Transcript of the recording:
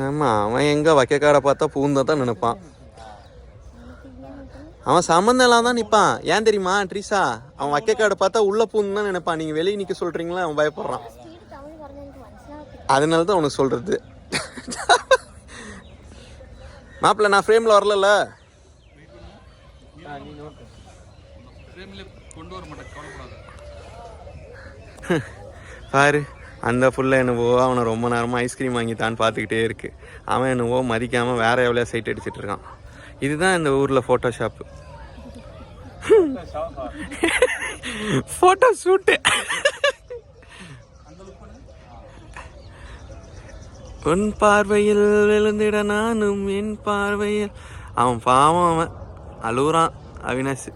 ஆமா, அவன் எங்க வைக்கக்காடை பார்த்தா பூந்தா தான் நினைப்பான். அவன் சம்மந்தம் இல்லாம தான் நிற்பான். ஏன் தெரியுமா ட்ரீஸா? அவன் வைக்கக்காடை பார்த்தா உள்ள பூந்து தான் நினைப்பான். நீங்க வெளியே நிக்க சொல்றீங்களா, அவன் பயப்படுறான். அதனால தான் உனக்கு சொல்றது. மாப்பிள்ள நான் ஃப்ரேம்ல வரல. பாரு, அந்த புள்ள என்னவோ அவனை ரொம்ப நேரமாக ஐஸ்கிரீம் வாங்கித்தான்னு பார்த்துக்கிட்டே இருக்கு. அவன் என்னவோ மதிக்காமல் வேற எவ்வளோ சைட் அடிச்சிட்டு இருக்கான். இதுதான் இந்த ஊரில் ஃபோட்டோஷாப்பு. Photo shoot. உன் பார்வையில் விழுந்திட நானும் என் பார்வையில். அவன் பாவம், அவன் அழுகுறான் அவினாஷ்.